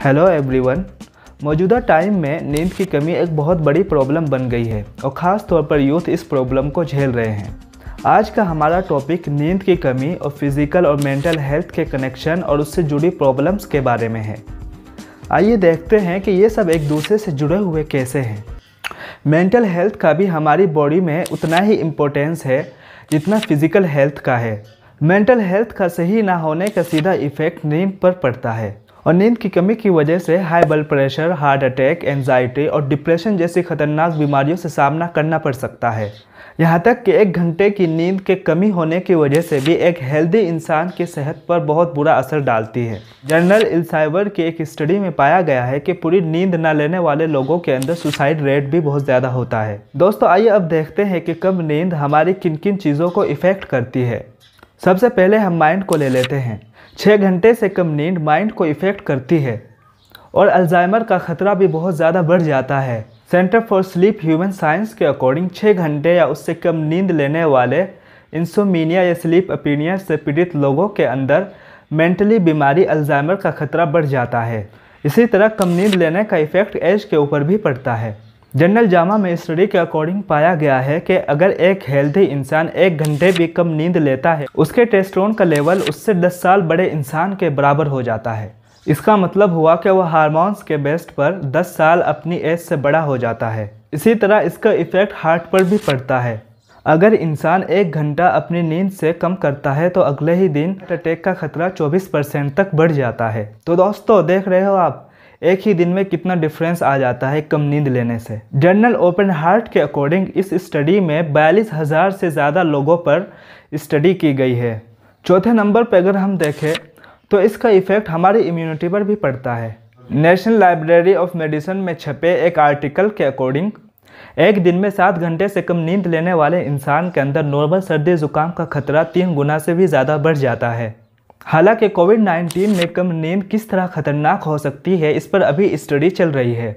Hello everyone. मौजूदा time में नींद की कमी एक बहुत बड़ी प्रॉब्लम बन गई है और ख़ास तौर पर यूथ इस प्रॉब्लम को झेल रहे हैं। आज का हमारा टॉपिक नींद की कमी और फिज़िकल और मेंटल हेल्थ के कनेक्शन और उससे जुड़ी प्रॉब्लम्स के बारे में है। आइए देखते हैं कि ये सब एक दूसरे से जुड़े हुए कैसे हैं। मेंटल हेल्थ का भी हमारी बॉडी में उतना ही इम्पोर्टेंस है जितना फिज़िकल हेल्थ का है। मेंटल हेल्थ का सही ना होने का सीधा इफ़ेक्ट नींद पर पड़ता है और नींद की कमी की वजह से high blood pressure, heart attack, anxiety और डिप्रेशन जैसी खतरनाक बीमारियों से सामना करना पड़ सकता है। यहाँ तक कि 1 घंटे की नींद के कमी होने की वजह से भी एक हेल्दी इंसान की सेहत पर बहुत बुरा असर डालती है। जर्नल एल्सेवियर की एक स्टडी में पाया गया है कि पूरी नींद न लेने वाले लोगों के अंदर सुसाइड रेट भी बहुत ज़्यादा होता है। दोस्तों आइए अब देखते हैं कि कब नींद हमारी किन किन चीज़ों को इफ़ेक्ट करती है। सबसे पहले हम माइंड को ले लेते हैं। 6 घंटे से कम नींद माइंड को इफ़ेक्ट करती है और अल्जाइमर का खतरा भी बहुत ज़्यादा बढ़ जाता है। Centre for sleep human science के अकॉर्डिंग 6 घंटे या उससे कम नींद लेने वाले इंसोम्निया या स्लीप अपीनिया से पीड़ित लोगों के अंदर मेंटली बीमारी अल्जाइमर का खतरा बढ़ जाता है। इसी तरह कम नींद लेने का इफ़ेक्ट एज के ऊपर भी पड़ता है। जर्नल जामा में स्टडी के अकॉर्डिंग पाया गया है कि अगर एक हेल्दी इंसान 1 घंटे भी कम नींद लेता है, उसके टेस्टोस्टेरोन का लेवल उससे 10 साल बड़े इंसान के बराबर हो जाता है। इसका मतलब हुआ कि वह हार्मोन्स के बेस्ट पर 10 साल अपनी एज से बड़ा हो जाता है। इसी तरह इसका इफ़ेक्ट हार्ट पर भी पड़ता है। अगर इंसान 1 घंटा अपनी नींद से कम करता है तो अगले ही दिन हार्ट अटैक का खतरा 24% तक बढ़ जाता है। तो दोस्तों देख रहे हो आप, एक ही दिन में कितना डिफरेंस आ जाता है कम नींद लेने से। जर्नल ओपन हार्ट के अकॉर्डिंग इस स्टडी में 42,000 से ज़्यादा लोगों पर स्टडी की गई है। चौथे नंबर पर अगर हम देखें तो इसका इफ़ेक्ट हमारी इम्यूनिटी पर भी पड़ता है। नेशनल लाइब्रेरी ऑफ मेडिसिन में छपे एक आर्टिकल के अकॉर्डिंग एक दिन में 7 घंटे से कम नींद लेने वाले इंसान के अंदर नॉर्मल सर्दी जुकाम का खतरा 3 गुना से भी ज़्यादा बढ़ जाता है। हालांकि कोविड-19 में कम नींद किस तरह खतरनाक हो सकती है, इस पर अभी स्टडी चल रही है।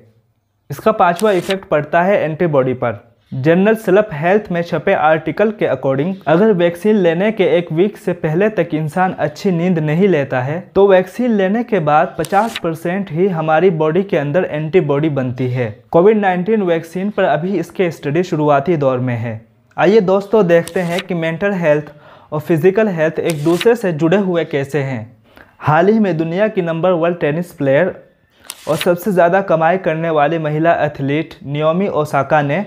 इसका 5वां इफेक्ट पड़ता है एंटीबॉडी पर। जर्नल स्लीप हेल्थ में छपे आर्टिकल के अकॉर्डिंग अगर वैक्सीन लेने के 1 वीक से पहले तक इंसान अच्छी नींद नहीं लेता है तो वैक्सीन लेने के बाद 50% ही हमारी बॉडी के अंदर एंटीबॉडी बनती है। कोविड-19 वैक्सीन पर अभी इसके स्टडी शुरुआती दौर में है। आइए दोस्तों देखते हैं कि मेंटल हेल्थ और फिज़िकल हेल्थ एक दूसरे से जुड़े हुए कैसे हैं। हाल ही में दुनिया की नंबर 1 टेनिस प्लेयर और सबसे ज़्यादा कमाई करने वाली महिला एथलीट नाओमी ओसाका ने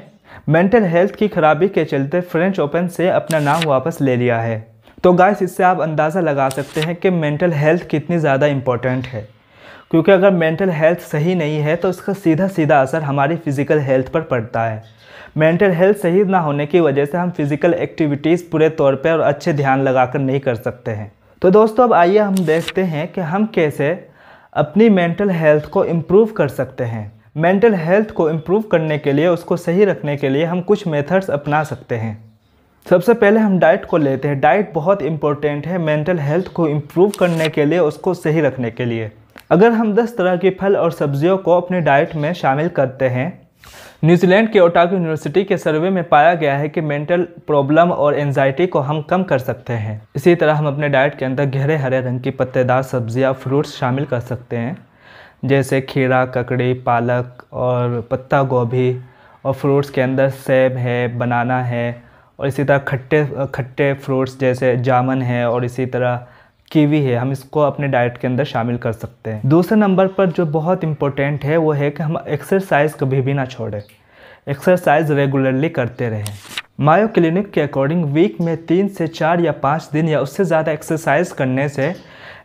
मेंटल हेल्थ की खराबी के चलते फ्रेंच ओपन से अपना नाम वापस ले लिया है। तो गाइस, इससे आप अंदाज़ा लगा सकते हैं कि मेंटल हेल्थ कितनी ज़्यादा इम्पोर्टेंट है, क्योंकि अगर मेंटल हेल्थ सही नहीं है तो इसका सीधा सीधा असर हमारी फ़िज़िकल हेल्थ पर पड़ता है। मेंटल हेल्थ सही ना होने की वजह से हम फिज़िकल एक्टिविटीज़ पूरे तौर पे और अच्छे ध्यान लगाकर नहीं कर सकते हैं। तो दोस्तों अब आइए हम देखते हैं कि हम कैसे अपनी मेंटल हेल्थ को इम्प्रूव कर सकते हैं। मेंटल हेल्थ को इम्प्रूव करने के लिए, उसको सही रखने के लिए हम कुछ मेथड्स अपना सकते हैं। सबसे पहले हम डाइट को लेते हैं। डाइट बहुत इंपॉर्टेंट है मेंटल हेल्थ को इम्प्रूव करने के लिए, उसको सही रखने के लिए। अगर हम 10 तरह के फल और सब्जियों को अपनी डाइट में शामिल करते हैं। न्यूजीलैंड के ओटागो यूनिवर्सिटी के सर्वे में पाया गया है कि मेंटल प्रॉब्लम और एंजाइटी को हम कम कर सकते हैं। इसी तरह हम अपने डाइट के अंदर गहरे हरे रंग की पत्तेदार सब्जियां, फ्रूट्स शामिल कर सकते हैं, जैसे खीरा, ककड़ी, पालक और पत्ता गोभी। और फ्रूट्स के अंदर सेब है, बनाना है और इसी तरह खट्टे फ्रूट्स जैसे जामुन है और इसी तरह कीवी है, हम इसको अपने डाइट के अंदर शामिल कर सकते हैं। दूसरे नंबर पर जो बहुत इम्पोर्टेंट है वो है कि हम एक्सरसाइज कभी भी ना छोड़ें। एक्सरसाइज रेगुलरली करते रहें। मायो क्लिनिक के अकॉर्डिंग वीक में 3 से 4 या 5 दिन या उससे ज़्यादा एक्सरसाइज करने से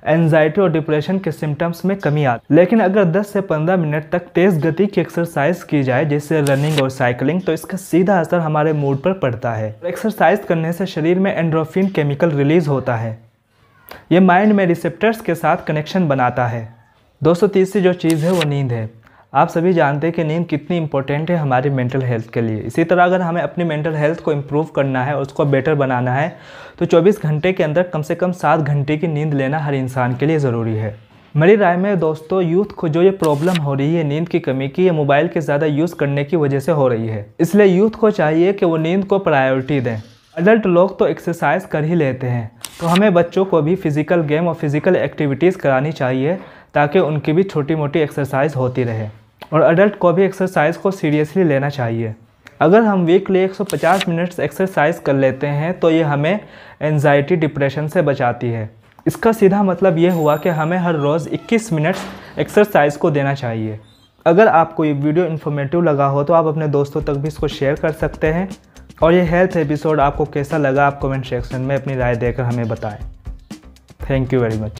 एंजाइटी और डिप्रेशन के सिम्टम्स में कमी आती है। लेकिन अगर 10 से 15 मिनट तक तेज़ गति की एक्सरसाइज की जाए, जैसे रनिंग और साइकिलिंग, तो इसका सीधा असर हमारे मूड पर पड़ता है। एक्सरसाइज करने से शरीर में एंडोर्फिन केमिकल रिलीज होता है। ये माइंड में रिसेप्टर्स के साथ कनेक्शन बनाता है। दोस्तों तीसरी जो चीज़ है वो नींद है। आप सभी जानते हैं कि नींद कितनी इंपॉर्टेंट है हमारी मेंटल हेल्थ के लिए। इसी तरह अगर हमें अपनी मेंटल हेल्थ को इम्प्रूव करना है, उसको बेटर बनाना है, तो 24 घंटे के अंदर कम से कम 7 घंटे की नींद लेना हर इंसान के लिए ज़रूरी है। मेरी राय में दोस्तों यूथ को जो ये प्रॉब्लम हो रही है नींद की कमी की, ये मोबाइल के ज़्यादा यूज़ करने की वजह से हो रही है। इसलिए यूथ को चाहिए कि वो नींद को प्रायोरिटी दें। अडल्ट लोग तो एक्सरसाइज कर ही लेते हैं, तो हमें बच्चों को भी फिज़िकल गेम और फिज़िकल एक्टिविटीज़ करानी चाहिए ताकि उनकी भी छोटी मोटी एक्सरसाइज होती रहे। और अडल्ट को भी एक्सरसाइज को सीरियसली लेना चाहिए। अगर हम वीकली 150 मिनट्स एक्सरसाइज कर लेते हैं तो ये हमें एंजाइटी डिप्रेशन से बचाती है। इसका सीधा मतलब ये हुआ कि हमें हर रोज़ 21 मिनट्स एक्सरसाइज को देना चाहिए। अगर आपको ये वीडियो इन्फॉर्मेटिव लगा हो तो आप अपने दोस्तों तक भी इसको शेयर कर सकते हैं। और ये हेल्थ एपिसोड आपको कैसा लगा आप कमेंट सेक्शन में अपनी राय देकर हमें बताएं। Thank you very much.